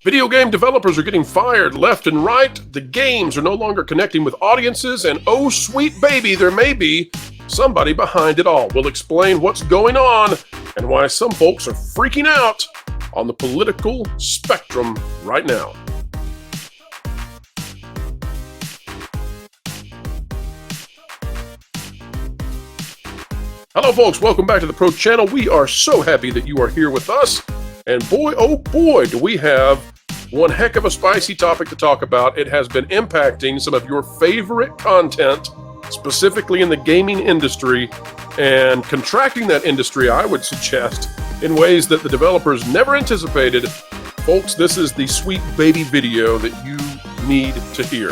Video game developers are getting fired left and right. The games are no longer connecting with audiences, and oh, sweet baby, there may be somebody behind it all. We'll explain what's going on and why some folks are freaking out on the political spectrum right now. Hello, folks. Welcome back to the Pro Channel. We are so happy that you are here with us. And boy, oh boy, do we have one heck of a spicy topic to talk about. It has been impacting some of your favorite content, specifically in the gaming industry, and contracting that industry, I would suggest, in ways that the developers never anticipated. Folks, this is the sweet baby video that you need to hear.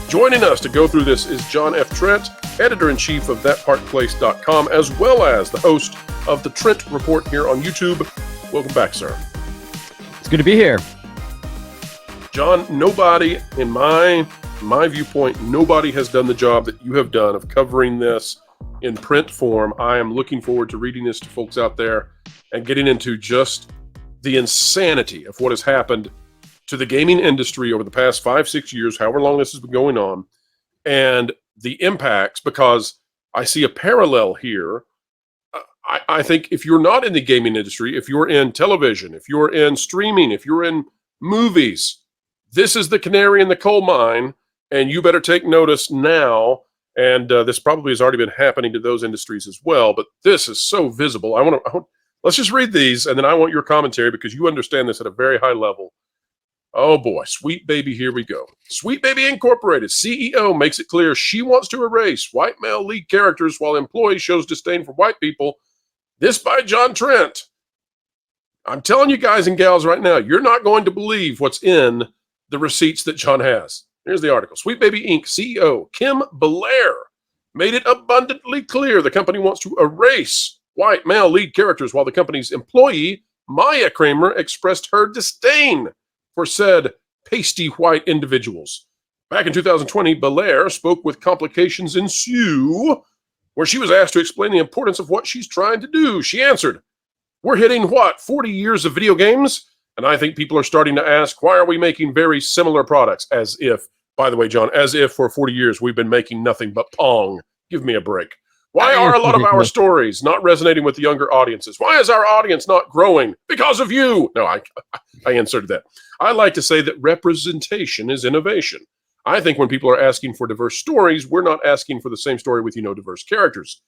Joining us to go through this is John F. Trent, editor-in-chief of ThatPartPlace.com, as well as the host of the Trent Report here on YouTube. Welcome back, sir. It's good to be here. John, nobody, in my viewpoint, nobody has done the job that you have done of covering this in print form. I am looking forward to reading this to folks out there and getting into just the insanity of what has happened to the gaming industry over the past 5-6 years, however long this has been going on, and the impacts, because I see a parallel here. I think if you're not in the gaming industry, if you're in television, if you're in streaming, if you're in movies, this is the canary in the coal mine, and you better take notice now. And this probably has already been happening to those industries as well, but this is so visible. Let's just read these, and then I want your commentary because you understand this at a very high level. Oh boy, Sweet Baby, here we go. Sweet Baby Incorporated CEO makes it clear she wants to erase white male lead characters while employee shows disdain for white people. This by John Trent. I'm telling you guys and gals right now, you're not going to believe what's in the receipts that John has. Here's the article. Sweet Baby Inc. CEO Kim Belair made it abundantly clear the company wants to erase white male lead characters while the company's employee, Maya Kramer, expressed her disdain for said pasty white individuals. Back in 2020, Belair spoke with complications ensue, where she was asked to explain the importance of what she's trying to do. She answered, "We're hitting, 40 years of video games? And I think people are starting to ask, why are we making very similar products?" As if, by the way, John, as if for 40 years we've been making nothing but Pong. Give me a break. Why are a lot of our stories not resonating with younger audiences? Why is our audience not growing? Because of you. No, I inserted that. I like to say that representation is innovation. I think when people are asking for diverse stories, we're not asking for the same story with, diverse characters.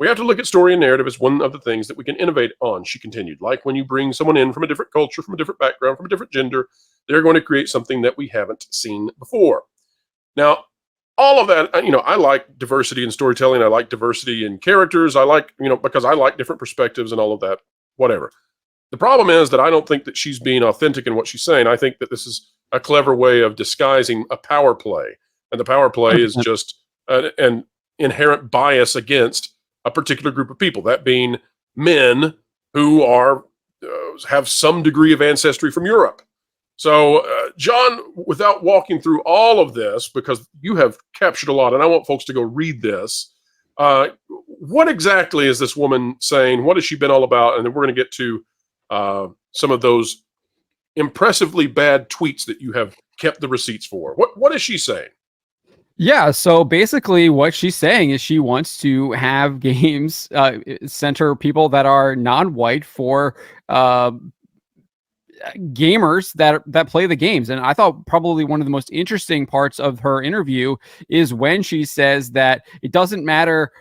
We have to look at story and narrative as one of the things that we can innovate on, she continued. Like when you bring someone in from a different culture, from a different background, from a different gender, they're going to create something that we haven't seen before. Now, all of that, I like diversity in storytelling. I like diversity in characters. I like, because I like different perspectives and all of that, whatever. The problem is that I don't think that she's being authentic in what she's saying. I think that this is a clever way of disguising a power play. And the power play is just an inherent bias against a particular group of people, that being men who are have some degree of ancestry from Europe. So, John, without walking through all of this, because you have captured a lot, and I want folks to go read this, what exactly is this woman saying? What has she been all about? And then we're going to get to some of those impressively bad tweets that you have kept the receipts for. What is she saying? Yeah, so basically what she's saying is she wants to have games center people that are non-white for gamers that play the games. And I thought probably one of the most interesting parts of her interview is when she says that it doesn't matter.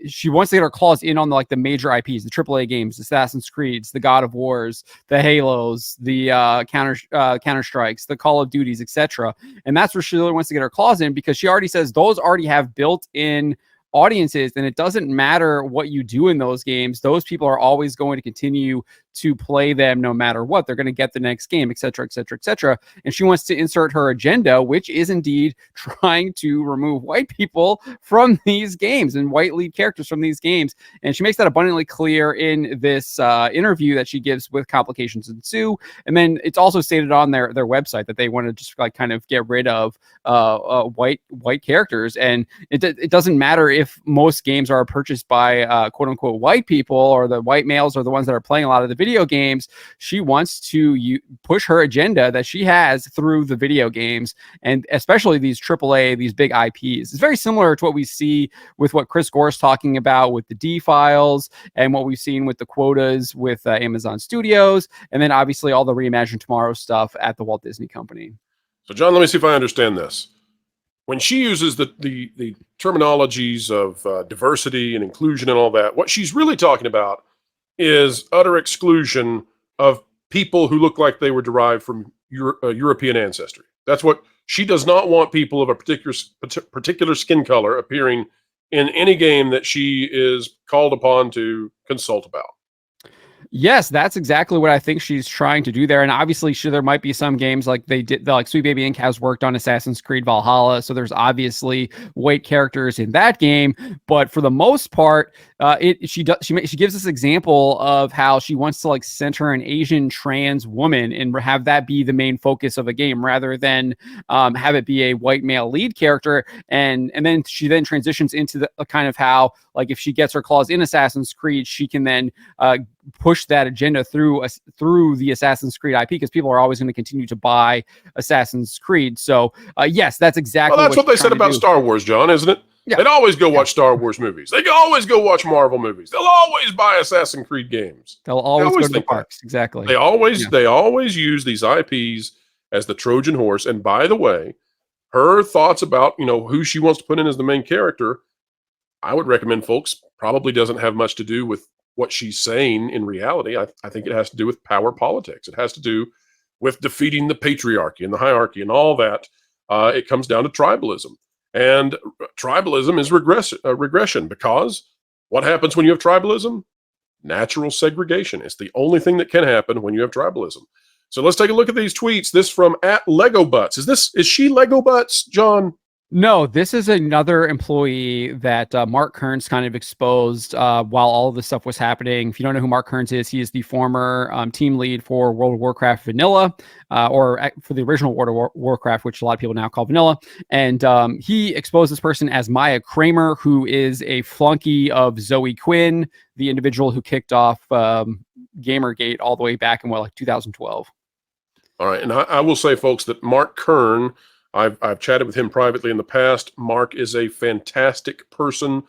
She wants to get her claws in on the major IPs, the AAA games, Assassin's Creeds, the God of Wars, the Halos, the Counter Strikes, the Call of Duties, etc. And that's where she really wants to get her claws in, because she already says those already have built-in audiences, and it doesn't matter what you do in those games. Those people are always going to continue to play them no matter what. They're going to get the next game, et cetera, et cetera, et cetera. And she wants to insert her agenda, which is indeed trying to remove white people from these games and white lead characters from these games. And she makes that abundantly clear in this interview that she gives with Complications Ensue. And then it's also stated on their website that they want to just kind of get rid of white characters. And it doesn't matter if most games are purchased by quote unquote white people, or the white males are the ones that are playing a lot of the video games, she wants to push her agenda that she has through the video games, and especially these AAA, these big IPs. It's very similar to what we see with what Chris Gore's talking about with the D files, and what we've seen with the quotas with Amazon Studios, and then obviously all the Reimagine Tomorrow stuff at the Walt Disney Company. So, John, let me see if I understand this. When she uses the terminologies of diversity and inclusion and all that, what she's really talking about is utter exclusion of people who look like they were derived from European ancestry. That's what she does not want. People of a particular skin color appearing in any game that she is called upon to consult about. Yes, that's exactly what I think she's trying to do there. And obviously, sure, there might be some games like like Sweet Baby Inc. has worked on Assassin's Creed Valhalla, so there's obviously white characters in that game. But for the most part, she gives this example of how she wants to like center an Asian trans woman and have that be the main focus of a game rather than have it be a white male lead character. And then she then transitions into the kind of how, like, if she gets her claws in Assassin's Creed, she can then push that agenda through the Assassin's Creed IP, because people are always going to continue to buy Assassin's Creed. So yes, that's exactly that's what they said about Star Wars, John, isn't it? Yeah. They'd always go watch Star Wars movies. They can always go watch Marvel movies. They'll always buy Assassin's Creed games. They'll always go to the parks. Exactly. They always use these IPs as the Trojan horse. And by the way, her thoughts about, who she wants to put in as the main character, I would recommend folks, probably doesn't have much to do with what she's saying in reality. I think it has to do with power politics. It has to do with defeating the patriarchy and the hierarchy and all that. It comes down to tribalism. And tribalism is regression, because what happens when you have tribalism? Natural segregation. It's the only thing that can happen when you have tribalism. So let's take a look at these tweets. This from @LegoButts. Is she Lego Butts, John? No, this is another employee that Mark Kearns kind of exposed while all of this stuff was happening. If you don't know who Mark Kearns is, he is the former team lead for World of Warcraft Vanilla, or for the original World of Warcraft, which a lot of people now call Vanilla. And he exposed this person as Maya Kramer, who is a flunky of Zoe Quinn, the individual who kicked off Gamergate all the way back in 2012. All right, and I will say, folks, that Mark Kern, I've chatted with him privately in the past. Mark is a fantastic person.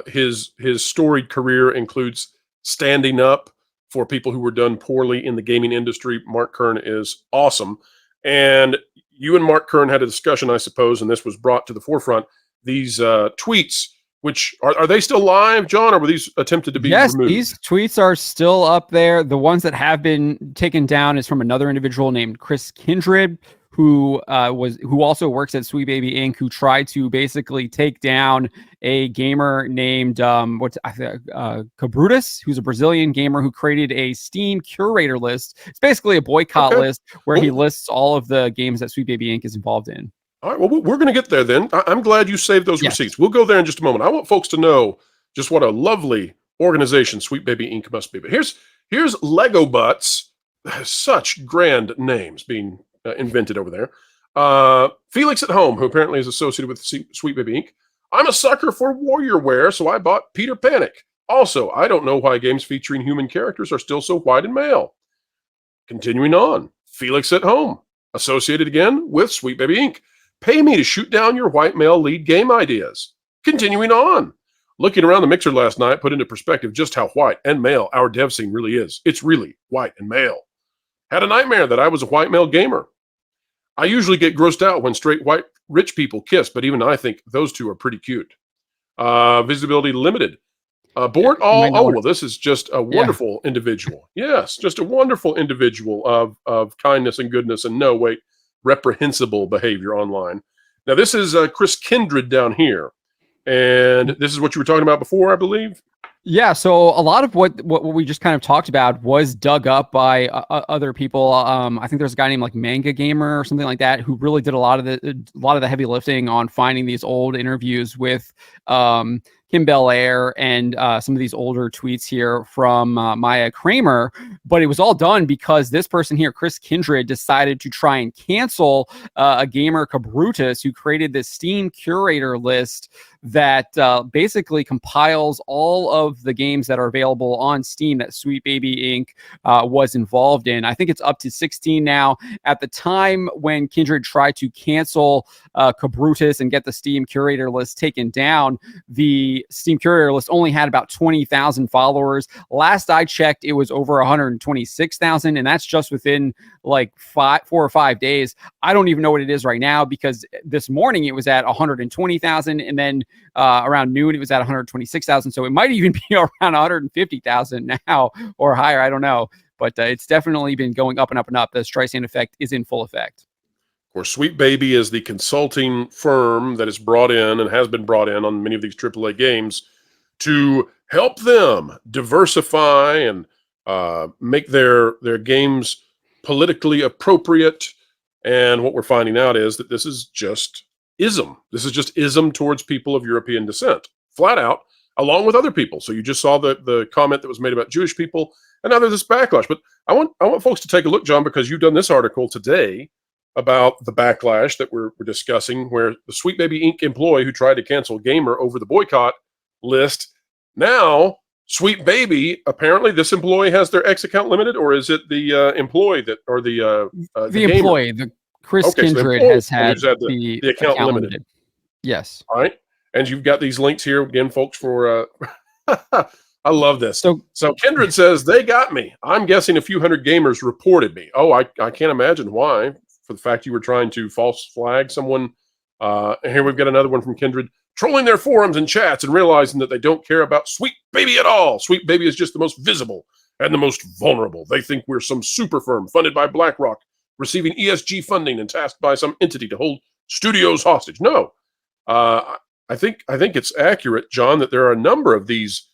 His storied career includes standing up for people who were done poorly in the gaming industry. Mark Kern is awesome. And you and Mark Kern had a discussion, I suppose, and this was brought to the forefront. These tweets, which are they still live, John, or were these attempted to be removed? Yes, these tweets are still up there. The ones that have been taken down is from another individual named Chris Kindred, who also works at Sweet Baby Inc., who tried to basically take down a gamer named Cabrutus, who's a Brazilian gamer who created a Steam curator list. It's basically a boycott list where he lists all of the games that Sweet Baby Inc. is involved in. All right, well, we're going to get there then. I'm glad you saved those receipts. We'll go there in just a moment. I want folks to know just what a lovely organization Sweet Baby Inc. must be. But here's Lego Butts. Such grand names being invented over there. Felix at Home, who apparently is associated with Sweet Baby Inc. I'm a sucker for warrior wear, so I bought Peter Panic. Also, I don't know why games featuring human characters are still so white and male. Continuing on, Felix at Home, associated again with Sweet Baby Inc. Pay me to shoot down your white male lead game ideas. Continuing on, looking around the mixer last night put into perspective just how white and male our dev scene really is. It's really white and male. Had a nightmare that I was a white male gamer. I usually get grossed out when straight white rich people kiss, but even I think those two are pretty cute. Visibility limited. Board well, this is just a wonderful individual. Yes, just a wonderful individual of kindness and goodness, and no, wait, reprehensible behavior online. Now, this is Chris Kindred down here, and this is what you were talking about before, I believe. Yeah, so a lot of what we just kind of talked about was dug up by other people. I think there's a guy named like Manga Gamer or something like that who really did a lot of the heavy lifting on finding these old interviews with Kim Belair and some of these older tweets here from Maya Kramer, but it was all done because this person here, Chris Kindred, decided to try and cancel a gamer, Cabrutus, who created this Steam curator list that basically compiles all of the games that are available on Steam that Sweet Baby Inc. Was involved in. I think it's up to 16 now. At the time when Kindred tried to cancel Cabrutus and get the Steam curator list taken down, the Steam curator list only had about 20,000 followers. Last I checked, it was over 126,000, and that's just within like 4 or 5 days. I don't even know what it is right now, because this morning it was at 120,000, and then around noon it was at 126,000. So it might even be around 150,000 now or higher. I don't know, but it's definitely been going up and up and up. The Streisand effect is in full effect. Of course, Sweet Baby is the consulting firm that is brought in and has been brought in on many of these AAA games to help them diversify and make their games politically appropriate. And what we're finding out is that this is just ism. This is just ism towards people of European descent, flat out, along with other people. So you just saw the comment that was made about Jewish people, and now there's this backlash. But I want folks to take a look, John, because you've done this article today about the backlash that we're discussing, where the Sweet Baby Inc. employee who tried to cancel Gamer over the boycott list, now Sweet Baby, apparently this employee has their X account limited, or is it the employee that, or the employee, the Chris Kindred has had the account limited. Yes. All right. And you've got these links here again, folks, for I love this. So Kindred says, they got me. I'm guessing a few hundred gamers reported me. Oh, I can't imagine why. For the fact you were trying to false flag someone. And here we've got another one from Kindred, trolling their forums and chats and realizing that they don't care about Sweet Baby at all. Sweet Baby is just the most visible and the most vulnerable. They think we're some super firm funded by BlackRock, receiving ESG funding and tasked by some entity to hold studios hostage. No, I think it's accurate, John, that there are a number of these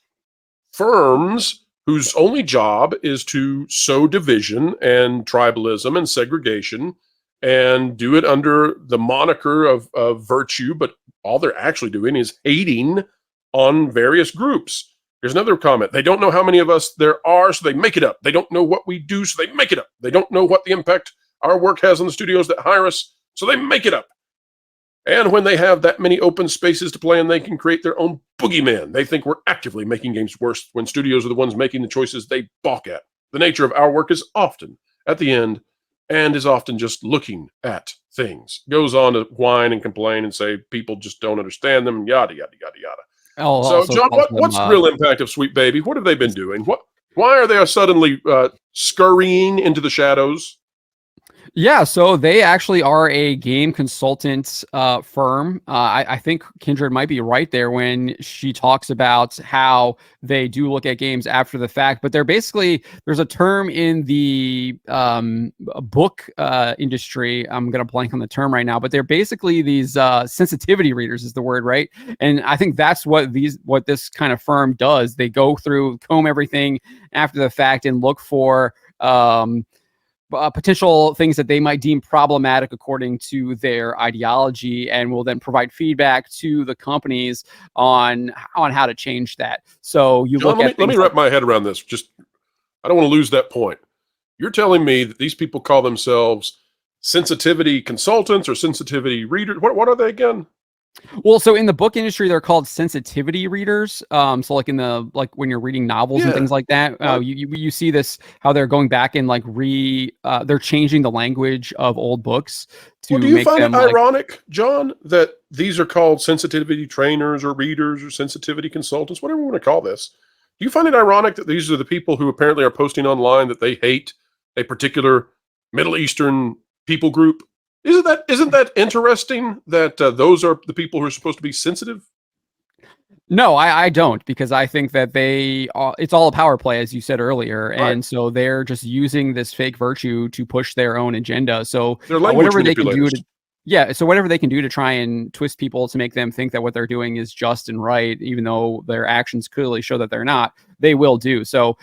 firms whose only job is to sow division and tribalism and segregation, and do it under the moniker of virtue, but all they're actually doing is hating on various groups. Here's another comment. They don't know how many of us there are, so they make it up. They don't know what we do, so they make it up. They don't know what the impact our work has on the studios that hire us, so they make it up. And when they have that many open spaces to play in, they can create their own boogeyman. They think we're actively making games worse when studios are the ones making the choices they balk at. The nature of our work is often at the end, and is often just looking at things. Goes on to whine and complain and say people just don't understand them, yada, yada, yada, yada. So, John, what's the real impact of Sweet Baby? What have they been doing? Why are they suddenly scurrying into the shadows? Yeah, so they actually are a game consultant firm. I think Kindred might be right there when she talks about how they do look at games after the fact, but they're basically, there's a term in the book industry, I'm going to blank on the term right now, but they're basically these sensitivity readers is the word, right? And I think that's what this kind of firm does. They go through, comb everything after the fact and look for potential things that they might deem problematic according to their ideology, and will then provide feedback to the companies on how to change that. So you John, let me wrap my head around this. Just, I don't want to lose that point. You're telling me that these people call themselves sensitivity consultants or sensitivity readers. What are they again? Well, so in the book industry, they're called sensitivity readers. So like when you're reading novels and things like that, you see this, how they're going back and they're changing the language of old books to do you find it ironic, John, that these are called sensitivity trainers or readers or sensitivity consultants, whatever you want to call this? Do you find it ironic that these are the people who apparently are posting online that they hate a particular Middle Eastern people group? Isn't that interesting that those are the people who are supposed to be sensitive? No, I don't, because I think that it's all a power play, as you said earlier. Right. And so they're just using this fake virtue to push their own agenda. So whatever they can do whatever they can do to try and twist people to make them think that what they're doing is just and right, even though their actions clearly show that they're not, they will do. So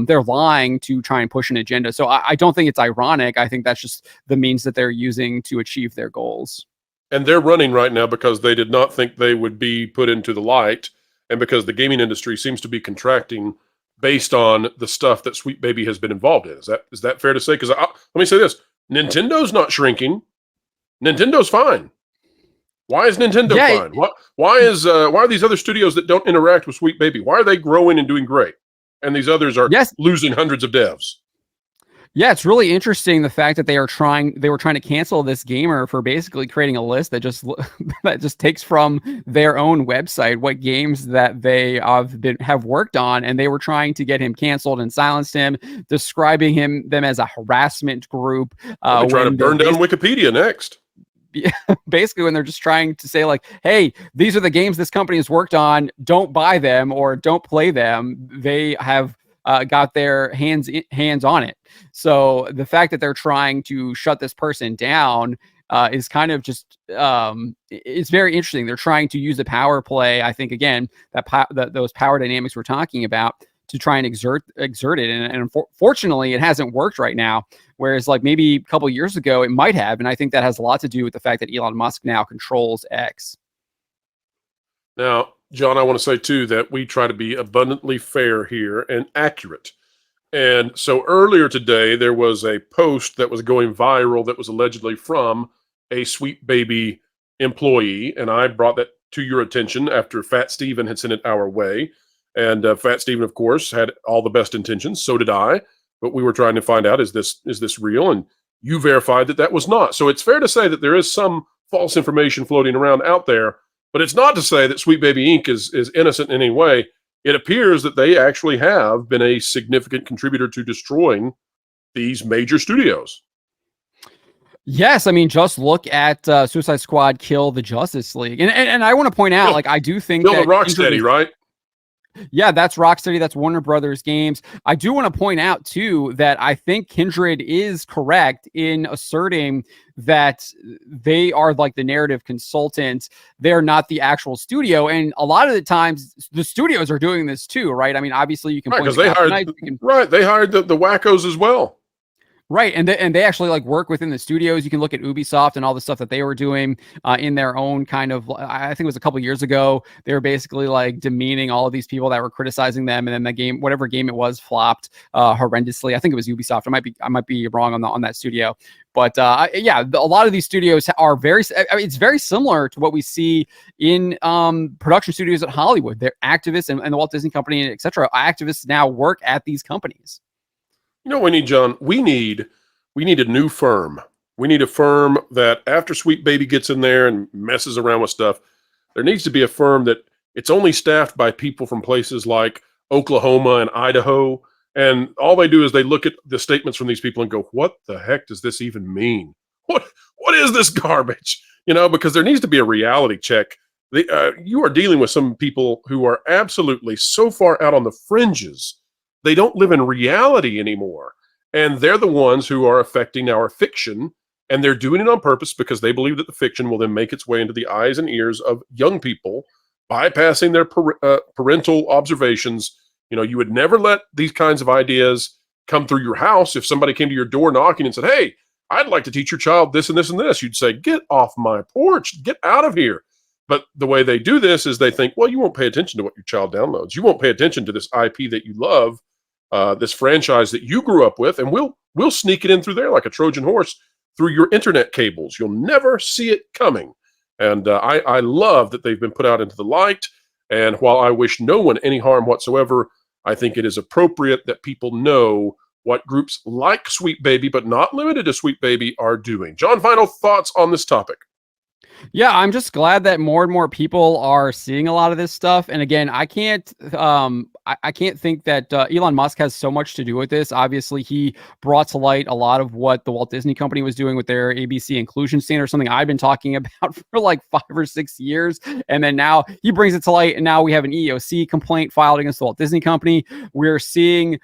they're lying to try and push an agenda. So I don't think it's ironic. I think that's just the means that they're using to achieve their goals. And they're running right now because they did not think they would be put into the light and because the gaming industry seems to be contracting based on the stuff that Sweet Baby has been involved in. Is that fair to say? Because let me say this: Nintendo's not shrinking. Nintendo's fine. Why is Nintendo Yeah, fine? Why are these other studios that don't interact with Sweet Baby? Why are they growing and doing great, and these others are yes. losing hundreds of devs? Yeah, it's really interesting the fact that they were trying to cancel this gamer for basically creating a list that just that just takes from their own website what games that they have worked on, and they were trying to get him canceled and silenced him, describing them as a harassment group. They try to burn down Wikipedia next. Basically, when they're just trying to say like, hey, these are the games this company has worked on, don't buy them or don't play them, they have got their hands on it. So the fact that they're trying to shut this person down is kind of just it's very interesting. They're trying to use the power play. I think again those power dynamics we're talking about to try and exert it, and unfortunately, it hasn't worked right now. Whereas like maybe a couple years ago, it might have, and I think that has a lot to do with the fact that Elon Musk now controls X. Now, John, I want to say too that we try to be abundantly fair here and accurate. And so earlier today, there was a post that was going viral that was allegedly from a Sweet Baby employee. And I brought that to your attention after Fat Steven had sent it our way. And Fat Steven, of course, had all the best intentions. So did I. But we were trying to find out, is this real? And you verified that was not. So it's fair to say that there is some false information floating around out there. But it's not to say that Sweet Baby Inc. is innocent in any way. It appears that they actually have been a significant contributor to destroying these major studios. Yes, I mean, just look at Suicide Squad kill the Justice League. And I want to point out, like, I do think kill that the Rocksteady, right? Yeah, that's Rocksteady. That's Warner Brothers Games. I do want to point out, too, that I think Kindred is correct in asserting that they are like the narrative consultant. They're not the actual studio. And a lot of the times, the studios are doing this, too, right? I mean, obviously, you can point because they hired the wackos as well. Right, and they actually like work within the studios. You can look at Ubisoft and all the stuff that they were doing in their own kind of. I think it was a couple years ago. They were basically like demeaning all of these people that were criticizing them, and then the game, whatever game it was, flopped horrendously. I think it was Ubisoft. I might be wrong on that studio, but yeah, a lot of these studios are very. I mean, it's very similar to what we see in production studios at Hollywood. They're activists, and the Walt Disney Company, etc. Activists now work at these companies. You know what we need, John? We need a new firm. We need a firm that after Sweet Baby gets in there and messes around with stuff, there needs to be a firm that it's only staffed by people from places like Oklahoma and Idaho. And all they do is they look at the statements from these people and go, what the heck does this even mean? What is this garbage? You know, because there needs to be a reality check. You are dealing with some people who are absolutely so far out on the fringes. They don't live in reality anymore. And they're the ones who are affecting our fiction. And they're doing it on purpose because they believe that the fiction will then make its way into the eyes and ears of young people, bypassing their parental observations. You know, you would never let these kinds of ideas come through your house. If somebody came to your door knocking and said, hey, I'd like to teach your child this and this and this, you'd say, get off my porch, get out of here. But the way they do this is they think, well, you won't pay attention to what your child downloads. You won't pay attention to this IP that you love. This franchise that you grew up with, and we'll sneak it in through there like a Trojan horse through your internet cables. You'll never see it coming. And I love that they've been put out into the light. And while I wish no one any harm whatsoever, I think it is appropriate that people know what groups like Sweet Baby, but not limited to Sweet Baby, are doing. John, final thoughts on this topic? Yeah, I'm just glad that more and more people are seeing a lot of this stuff. And again, I can't think that Elon Musk has so much to do with this. Obviously, he brought to light a lot of what the Walt Disney Company was doing with their ABC inclusion standard, something I've been talking about for like 5 or 6 years. And then now he brings it to light, and now we have an EEOC complaint filed against the Walt Disney Company. We're seeing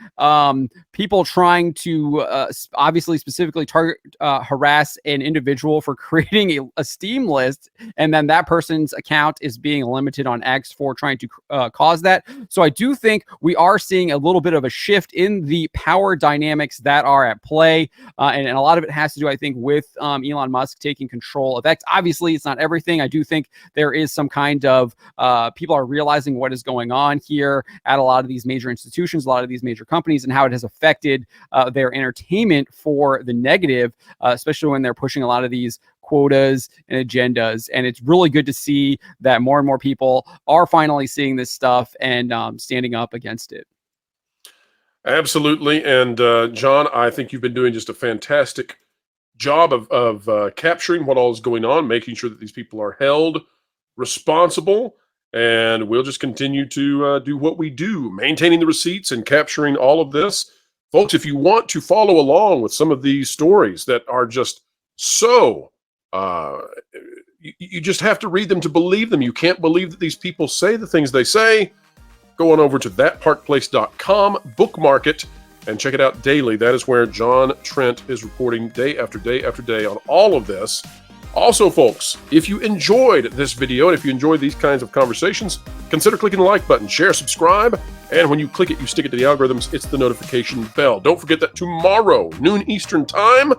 people trying to obviously specifically target harass an individual for creating a Steam list list, and then that person's account is being limited on X for trying to cause that. So I do think we are seeing a little bit of a shift in the power dynamics that are at play, and a lot of it has to do, I think, with Elon Musk taking control of X. Obviously, it's not everything. I do think there is some kind of people are realizing what is going on here at a lot of these major institutions, a lot of these major companies, and how it has affected their entertainment for the negative, especially when they're pushing a lot of these quotas and agendas. And it's really good to see that more and more people are finally seeing this stuff and standing up against it. Absolutely. And John, I think you've been doing just a fantastic job of capturing what all is going on, making sure that these people are held responsible. And we'll just continue to do what we do, maintaining the receipts and capturing all of this. Folks, if you want to follow along with some of these stories that are just so, you just have to read them to believe them. You can't believe that these people say the things they say. Go on over to thatparkplace.com, bookmark it, and check it out daily. That is where John Trent is reporting day after day after day on all of this. Also, folks, if you enjoyed this video and if you enjoyed these kinds of conversations, consider clicking the like button, share, subscribe, and when you click it, you stick it to the algorithms, it's the notification bell. Don't forget that tomorrow, noon Eastern time,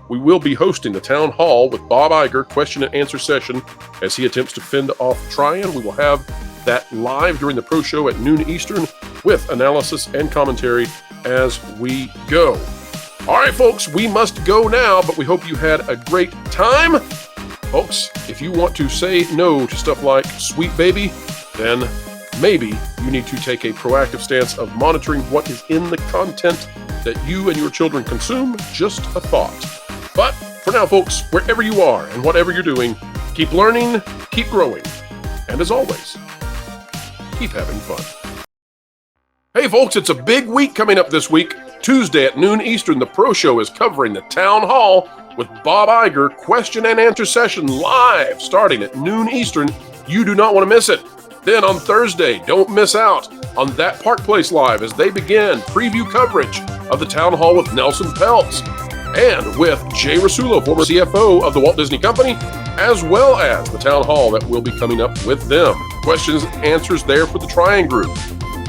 we will be hosting the Town Hall with Bob Iger question and answer session as he attempts to fend off Tryon. We will have that live during the pro show at noon Eastern with analysis and commentary as we go. All right, folks, we must go now, but we hope you had a great time. Folks, if you want to say no to stuff like Sweet Baby, then maybe you need to take a proactive stance of monitoring what is in the content that you and your children consume. Just a thought. But for now, folks, wherever you are and whatever you're doing, keep learning, keep growing, and as always, keep having fun. Hey, folks, it's a big week coming up this week. Tuesday at noon Eastern, the Pro Show is covering the Town Hall with Bob Iger question and answer session live starting at noon Eastern. You do not want to miss it. Then on Thursday, don't miss out on That Park Place Live as they begin preview coverage of the Town Hall with Nelson Peltz and with Jay Rasulo, former CFO of the Walt Disney Company, as well as the Town Hall that will be coming up with them. Questions and answers there for the Tryon Group.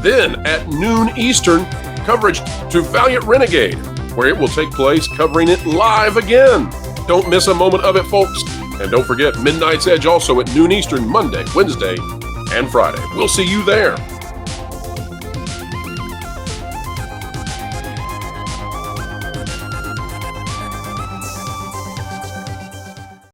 Then at noon Eastern, coverage to Valiant Renegade, where it will take place, covering it live again. Don't miss a moment of it, folks. And don't forget Midnight's Edge also at noon Eastern, Monday, Wednesday, and Friday. We'll see you there.